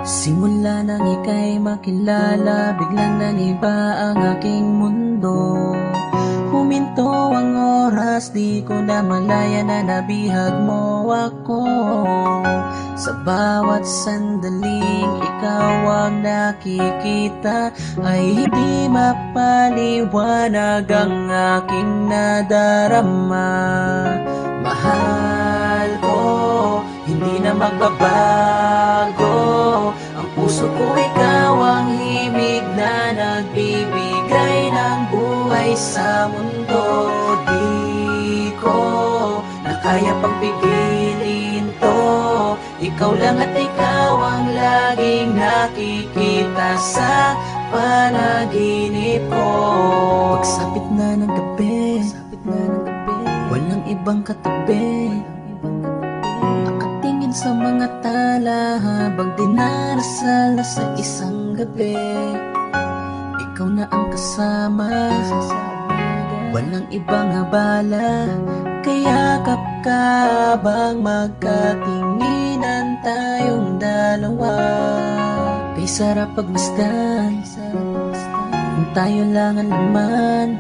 Simula nang ika'y makilala, biglang naniba ang aking mundo. Huminto ang oras, di ko na malaya na nabihag mo ako. Sa bawat sandaling ikaw ang nakikita, ay hindi mapaliwanag ang aking nadarama. Mahal ko, hindi na magbabago. Ang puso ko ikaw ang himig na nagbibigay ng buhay sa mundo. Di ko na kaya pang pigilin to. Ikaw lang at ikaw ang laging nakikita sa panaginip ko. Pagsapit na ng gabi, walang ibang katabi. Nakatingin sa mga tala habang dinarasal sa isang gabi. Ikaw na ang kasama, walang ibang abala. Kayakap ka bang magkatinginan tayong dalawa. Kay sarap pagmasdan kung tayo lang ang laman.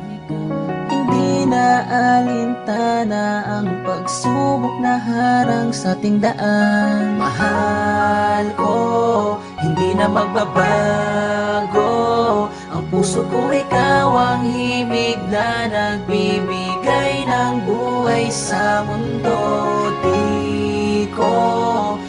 Hindi na alintana ang pagsubok na harang sa ating daan. Mahal ko, hindi na magbabago. Ang puso ko ikaw ang himig na nagbibigay ng buhay sa mundo. Di ko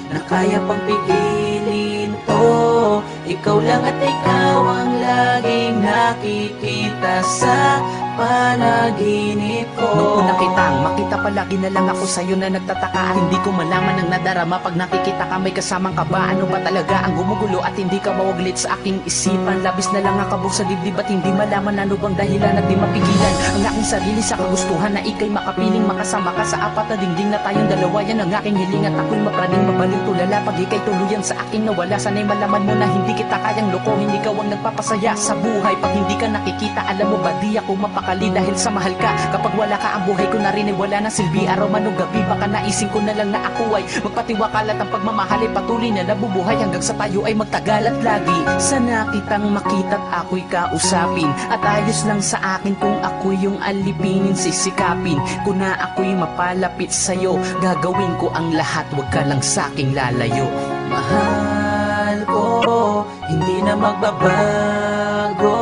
na kaya pang pigilin to. Ikaw lang at ikaw ang laging nakikita sa panaginip ko. Nung una kitang makita palagi na lang ako sa'yo na nagtataka. Hindi ko malaman ang nadarama pag nakikita ka may kasamang ka ba. Ano ba talaga ang gumugulo at hindi ka mawaglit sa aking isipan. Labis na lang ang kabog sa dibdib at hindi malaman ano bang dahilan at di mapigilan ang aking sarili sa kagustuhan na ika'y makapiling makasama ka sa apat na dingding na tayong dalawa. Yan ang aking hiling at ako'y mapraning mabalil tulala pag ika'y tuluyan sa aking nawala. Sana'y malaman mo na hindi kita kayang loko. Hindi ka ang nagpapasaya sa buhay pag hindi ka nakikita. Alam mo ba di ako mapakali dahil sa mahal ka. Kapag wala ka ang buhay ko na rin ay wala na silbi. Araw man o gabi baka naising ko na lang na ako ay magpatiwakal at ang pagmamahal ay patuloy na nabubuhay hanggang sa tayo ay magtagal at lagi. Sana kitang makita't ako'y kausapin at ayos lang sa akin kung ako'y yung alipinin sisikapin. Kung na ako'y mapalapit sa'yo gagawin ko ang lahat, wag ka lang sa'king lalayo. Mahal ko, hindi na magbabago.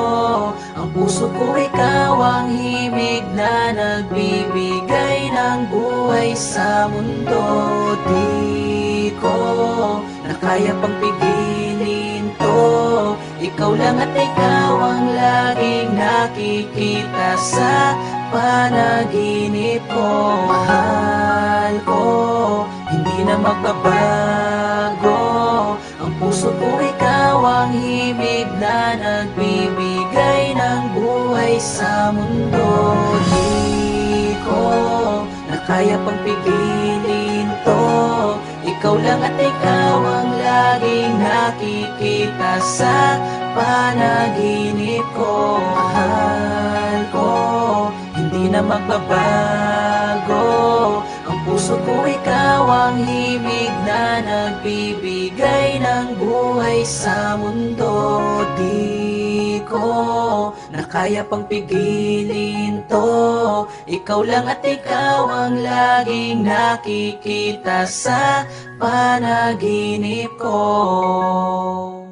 Ang puso ko ikaw ang himig na nagbibigay ng buhay sa mundo. Di ko na kaya pang pigilin to. Ikaw lang at ikaw ang laging nakikita sa panaginip ko. Mahal ko, hindi na magbabago. Ang puso ko ikaw ang himig na nagbibigay ng buhay sa mundo. Di ko na kaya pang pigilin to. Ikaw lang at ikaw ang laging nakikita sa panaginip ko. Mahal ko, hindi na magbabago. Ang puso ko ikaw ang himig na nagbibigay ng buhay sa mundo. Di ko na kaya pang pigilin to. Ikaw lang at ikaw ang laging nakikita sa panaginip ko.